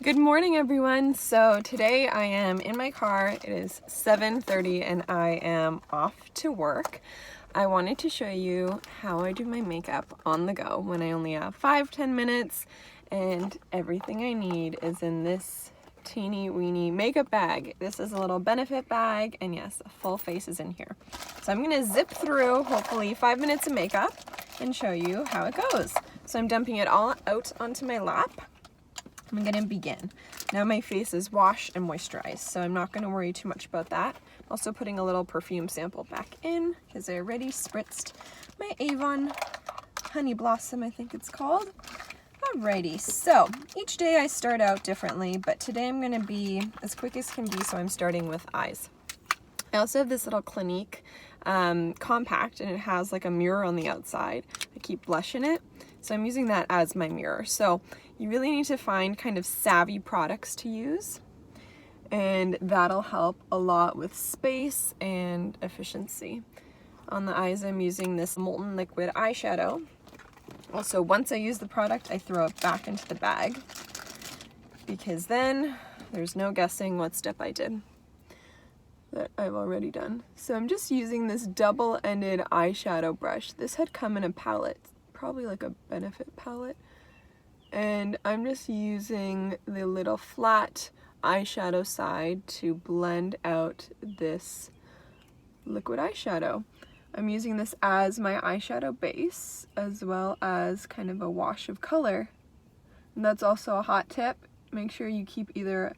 Good morning, everyone. So today I am in my car. It is 7:30 and I am off to work. I wanted to show you how I do my makeup on the go when I only have 5-10 minutes and everything I need is in this teeny weeny makeup bag. This is a little benefit bag, and yes, a full face is in here. So I'm gonna zip through hopefully 5 minutes of makeup and show you how it goes. So I'm dumping it all out onto my lap. I'm gonna begin. Now my face is washed and moisturized, so I'm not gonna worry too much about that. I'm also putting a little perfume sample back in because I already spritzed my Avon Honey Blossom, I think it's called. Alrighty, so each day I start out differently, but today I'm gonna be as quick as can be, so I'm starting with eyes. I also have this little Clinique compact, and it has like a mirror on the outside. I keep blush in it, so I'm using that as my mirror. So you really need to find kind of savvy products to use, and that'll help a lot with space and efficiency. On the eyes, I'm using this Molten Liquid eyeshadow. Also, once I use the product, I throw it back into the bag because then there's no guessing what step I did that I've already done. So I'm just using this double-ended eyeshadow brush. This had come in a palette, probably like a Benefit palette. And I'm just using the little flat eyeshadow side to blend out this liquid eyeshadow. I'm using this as my eyeshadow base, as well as kind of a wash of color. And that's also a hot tip. Make sure you keep either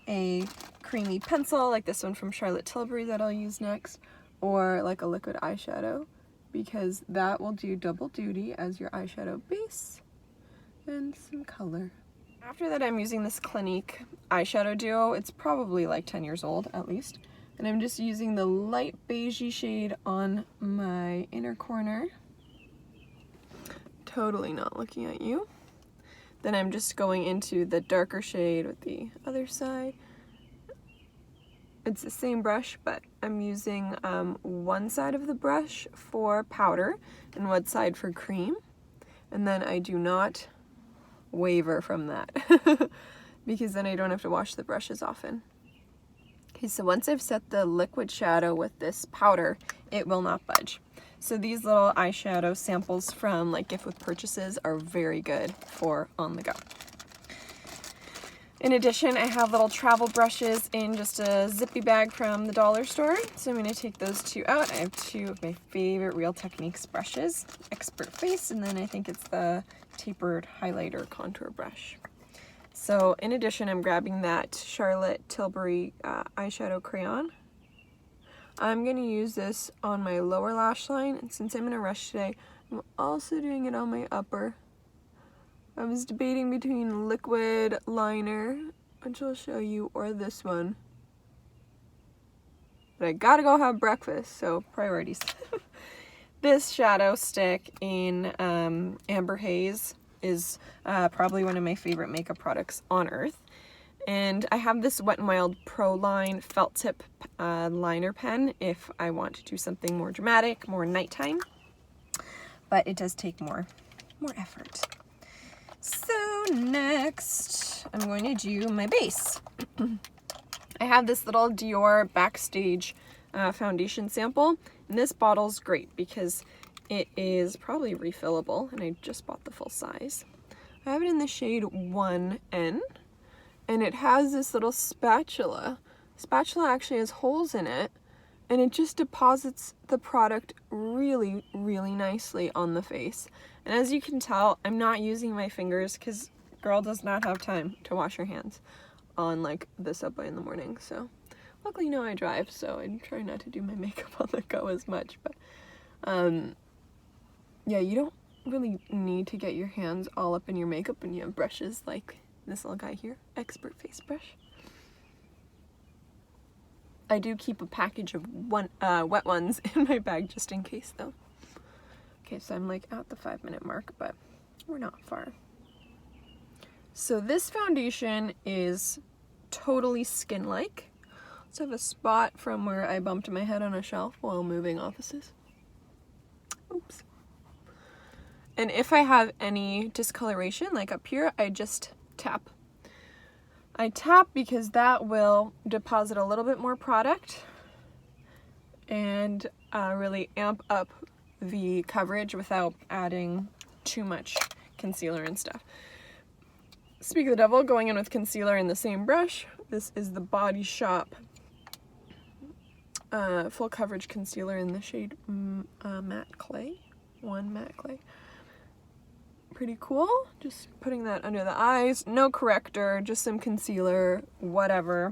a creamy pencil, like this one from Charlotte Tilbury that I'll use next, or like a liquid eyeshadow, because that will do double duty as your eyeshadow base and some color. After that, I'm using this Clinique Eyeshadow Duo. It's probably like 10 years old at least. And I'm just using the light beigey shade on my inner corner. Totally not looking at you. Then I'm just going into the darker shade with the other side. It's the same brush, but I'm using one side of the brush for powder and one side for cream. And then I do not waver from that because then I don't have to wash the brush as often. Okay, so once I've set the liquid shadow with this powder, it will not budge. So these little eyeshadow samples from like gift with purchases are very good for on the go. In addition, I have little travel brushes in just a zippy bag from the dollar store. So I'm going to take those two out. I have two of my favorite Real Techniques brushes, Expert Face, and then I think it's the tapered highlighter contour brush. So in addition, I'm grabbing that Charlotte Tilbury eyeshadow crayon. I'm going to use this on my lower lash line, and since I'm in a rush today, I'm also doing it on my upper. I was debating between liquid liner, which I'll show you, or this one. But I gotta go have breakfast, so priorities. This shadow stick in Amber Haze is probably one of my favorite makeup products on earth. And I have this Wet n Wild Pro Line felt tip liner pen if I want to do something more dramatic, more nighttime. But it does take more effort. So next, I'm going to do my base. I have this little Dior Backstage foundation sample, and this bottle's great because it is probably refillable, and I just bought the full size. I have it in the shade 1N, and it has this little spatula. The spatula actually has holes in it, and it just deposits the product really, really nicely on the face. And as you can tell, I'm not using my fingers because girl does not have time to wash her hands on like the subway in the morning. So luckily now I drive, so I try not to do my makeup on the go as much. But yeah, you don't really need to get your hands all up in your makeup when you have brushes like this little guy here, Expert Face brush. I do keep a package of wet ones in my bag just in case though. Okay, so I'm like at the 5-minute mark, but we're not far. So this foundation is totally skin-like. So I have a spot from where I bumped my head on a shelf while moving offices. Oops. And if I have any discoloration, like up here, I just tap I tap because that will deposit a little bit more product and really amp up the coverage without adding too much concealer and stuff. Speak of the devil, going in with concealer in the same brush. This is the Body Shop full coverage concealer in the shade Matte Clay. Matte Clay. Pretty cool. Just putting that under the eyes. No corrector, just some concealer, whatever.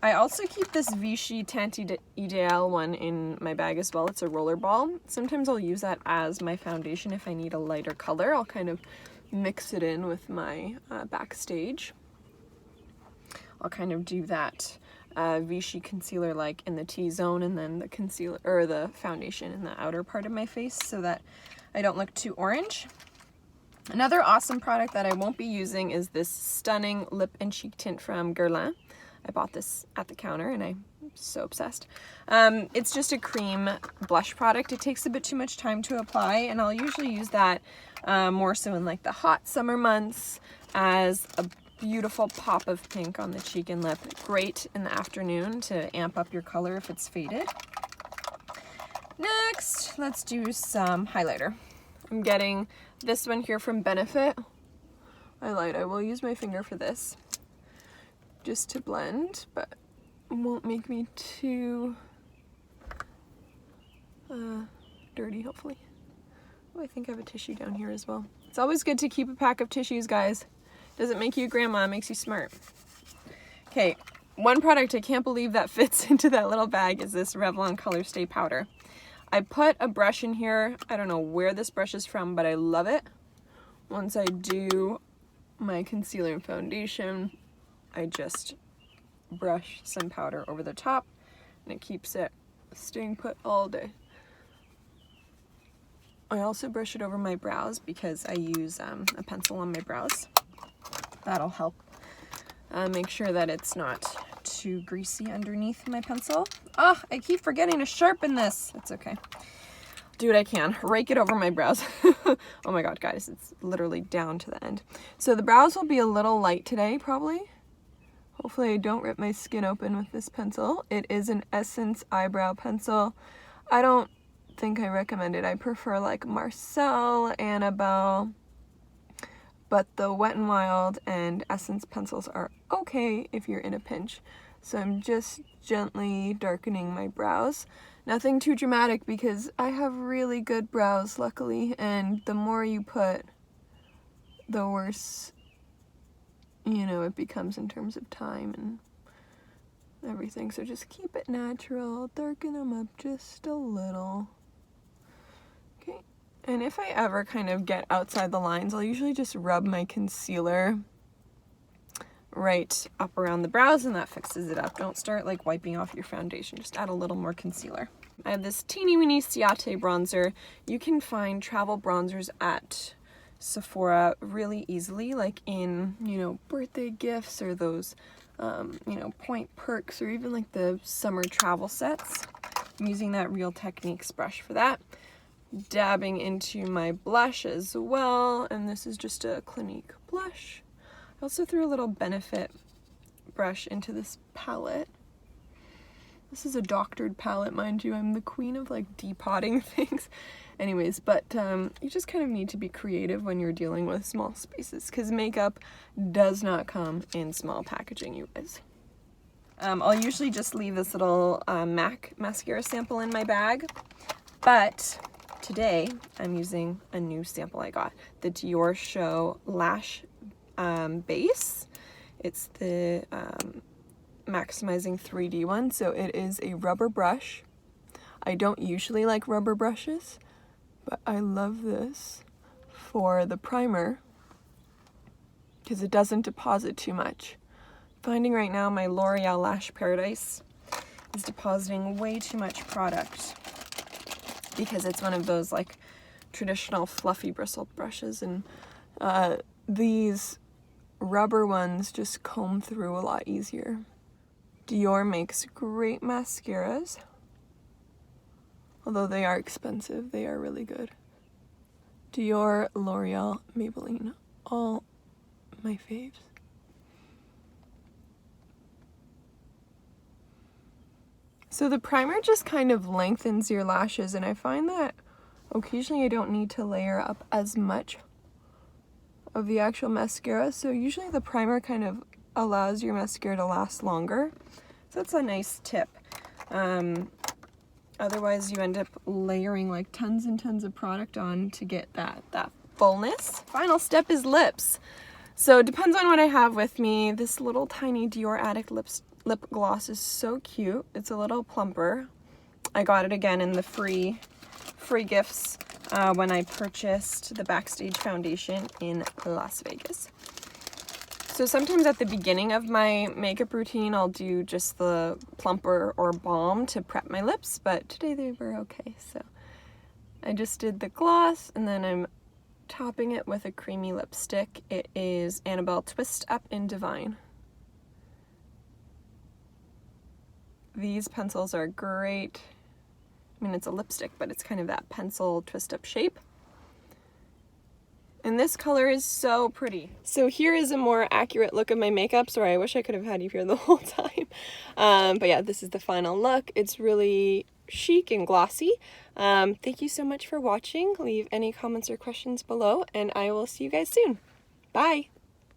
I also keep this Vichy Teint Ideal one in my bag as well. It's a roller ball. Sometimes I'll use that as my foundation if I need a lighter color. I'll kind of mix it in with my Backstage. I'll kind of do that Vichy concealer like in the T-zone, and then the concealer or the foundation in the outer part of my face so that I don't look too orange. Another awesome product that I won't be using is this stunning lip and cheek tint from Guerlain. I bought this at the counter and I'm so obsessed. It's just a cream blush product. It takes a bit too much time to apply, and I'll usually use that more so in like the hot summer months as a beautiful pop of pink on the cheek and lip. Great in the afternoon to amp up your color if it's faded. Next, let's do some highlighter. I'm getting this one here from Benefit. I will use my finger for this just to blend, but it won't make me too dirty, hopefully. Oh, I think I have a tissue down here as well. It's always good to keep a pack of tissues, guys. Doesn't make you a grandma, it makes you smart. Okay, one product I can't believe that fits into that little bag is this Revlon Colorstay powder. I put a brush in here. I don't know where this brush is from, but I love it. Once I do my concealer and foundation, I just brush some powder over the top, and it keeps it staying put all day. I also brush it over my brows because I use a pencil on my brows. That'll help make sure that it's not too greasy underneath my pencil. Oh, I keep forgetting to sharpen this. It's okay. Do what I can. Rake it over my brows. Oh my god, guys, it's literally down to the end. So the brows will be a little light today, probably. Hopefully I don't rip my skin open with this pencil. It is an Essence eyebrow pencil. I don't think I recommend it. I prefer like Marcel, Annabelle, but the Wet n Wild and Essence pencils are okay if you're in a pinch. So I'm just gently darkening my brows. Nothing too dramatic because I have really good brows, luckily, and the more you put, the worse, you know, it becomes in terms of time and everything. So just keep it natural, darken them up just a little. Okay, and if I ever kind of get outside the lines, I'll usually just rub my concealer right up around the brows and that fixes it up. Don't start like wiping off your foundation, just add a little more concealer. I have this teeny weeny Ciate bronzer. You can find travel bronzers at Sephora really easily, like in, you know, birthday gifts or those, you know, point perks or even like the summer travel sets. I'm using that Real Techniques brush for that. Dabbing into my blush as well, and this is just a Clinique blush. I also threw a little Benefit brush into this palette. This is a doctored palette, mind you. I'm the queen of like depotting things. Anyways, but you just kind of need to be creative when you're dealing with small spaces because makeup does not come in small packaging, you guys. I'll usually just leave this little MAC mascara sample in my bag, but today I'm using a new sample I got, the Dior Show Lash base. It's the Maximizing 3D one, so it is a rubber brush. I don't usually like rubber brushes, but I love this for the primer because it doesn't deposit too much. Finding right now my L'Oreal Lash Paradise is depositing way too much product because it's one of those like traditional fluffy bristle brushes, and these rubber ones just comb through a lot easier. Dior makes great mascaras. Although they are expensive, they are really good. Dior, L'Oreal, Maybelline, all my faves. So the primer just kind of lengthens your lashes, and I find that occasionally I don't need to layer up as much of the actual mascara, so usually the primer kind of allows your mascara to last longer. So that's a nice tip. Otherwise you end up layering like tons and tons of product on to get that fullness. Final step is lips. So it depends on what I have with me. This little tiny Dior Addict lip gloss is so cute. It's a little plumper. I got it again in the free gifts when I purchased the Backstage foundation in Las Vegas. So sometimes at the beginning of my makeup routine, I'll do just the plumper or balm to prep my lips, but today they were okay. So I just did the gloss, and then I'm topping it with a creamy lipstick. It is Annabelle Twist Up in Divine. These pencils are great. I mean, it's a lipstick, but it's kind of that pencil twist up shape. And this color is so pretty. So here is a more accurate look of my makeup. Sorry, I wish I could have had you here the whole time. But yeah, this is the final look. It's really chic and glossy. Thank you so much for watching. Leave any comments or questions below, and I will see you guys soon. Bye!